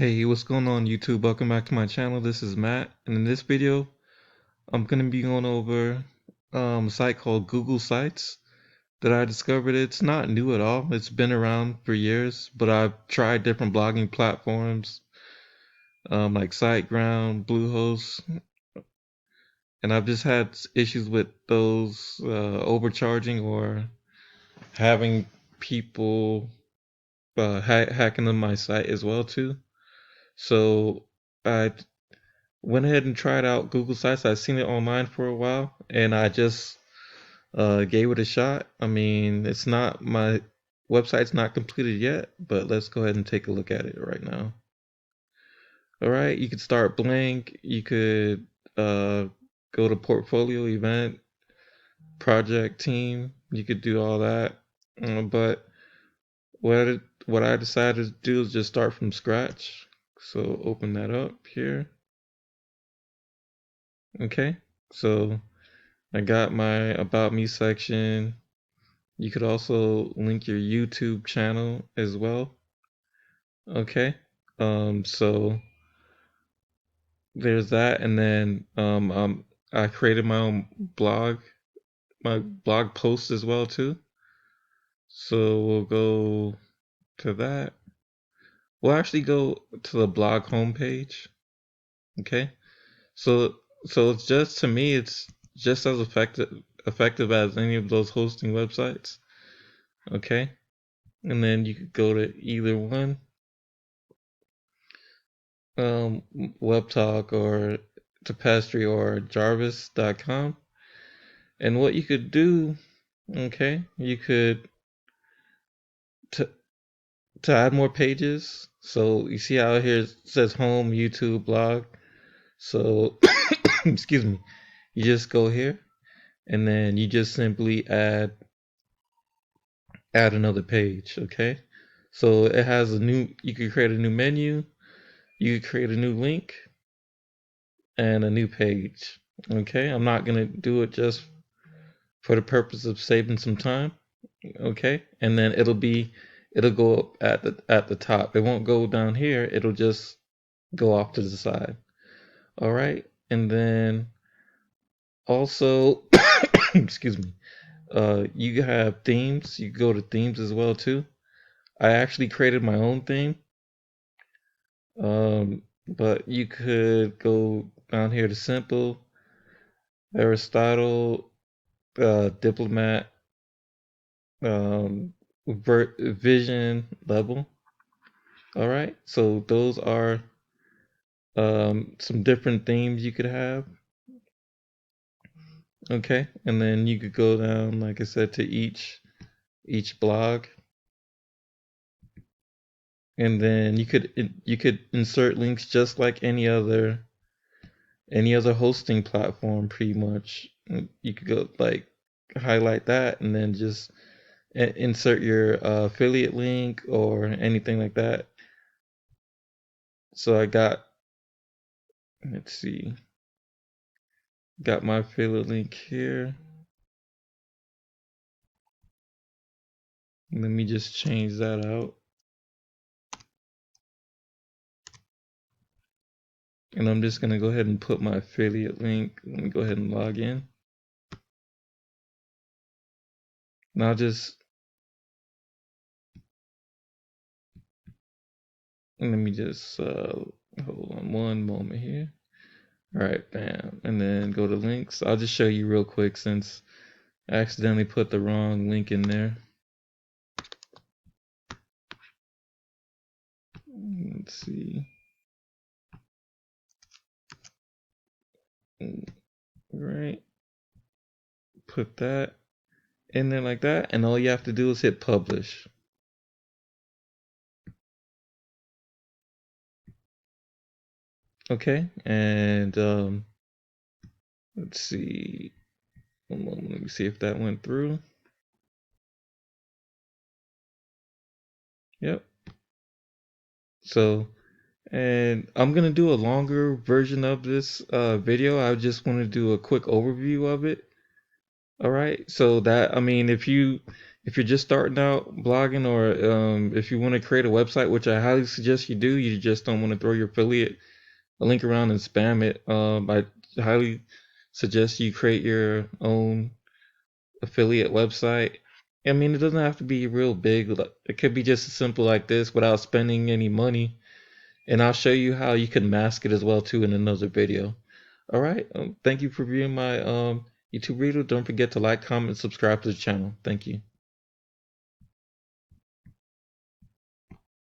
Hey, what's going on YouTube? Welcome back to my channel. This is Matt, and in this video, I'm gonna be going over a site called Google Sites that I discovered. It's not new at all. It's been around for years, but I've tried different blogging platforms like Siteground, Bluehost, and I've just had issues with those overcharging or having people hacking on my site as well too. So I went ahead and tried out Google Sites. I've seen it online for a while, and I just gave it a shot. I mean, it's not my website's not completed yet, but let's go ahead and take a look at it right now. All right, you could start blank. You could uh, go to portfolio, event, project, team. You could do all that, but what I decided to do is just start from scratch. So open that up here. Okay, so I got my About Me section. You could also link your YouTube channel as well. Okay. So there's that, and then I created my own my blog post as well too. So we'll go to that. We'll actually go to the blog homepage. Okay. So it's just, to me, it's just as effective as any of those hosting websites. Okay. And then you could go to either one, WebTalk or Tapestry or Jarvis.com. And what you could do, okay, you could to add more pages. So you see how here it says home, YouTube, blog. So excuse me, you just go here and then you just simply add another page. Okay, so it has you could create a new menu, you could create a new link and a new page. Okay, I'm not gonna do it just for the purpose of saving some time. Okay, and then it'll go up at the top. It won't go down here. It'll just go off to the side. All right, and then also excuse me, you have themes. You go to themes as well too. I actually created my own theme, but you could go down here to simple, Aristotle, diplomat, vision, level. All right, so those are some different themes you could have. Okay, and then you could go down, like I said, to each blog, and then you could insert links just like any other hosting platform, pretty much. You could go like highlight that and then just insert your affiliate link or anything like that. So I got, let's see, got my affiliate link here. Let me just change that out. And I'm just going to go ahead and put my affiliate link. Let me go ahead and log in. And I'll just, let me just hold on one moment here. All right, bam. And then go to links. I'll just show you real quick since I accidentally put the wrong link in there. Let's see. All right. Put that in there like that. And all you have to do is hit publish. Okay. And let's see. One moment. Let me see if that went through. Yep. So, and I'm gonna do a longer version of this video. I just want to do a quick overview of it. All right. So that, I mean, if you If you're just starting out blogging, or if you want to create a website, which I highly suggest you do, you just don't want to throw your affiliate link around and spam it. I highly suggest you create your own affiliate website. I mean, it doesn't have to be real big. It could be just as simple like this without spending any money. And I'll show you how you can mask it as well too in another video. All right. Thank you for viewing my YouTube video. Don't forget to like, comment, subscribe to the channel. Thank you.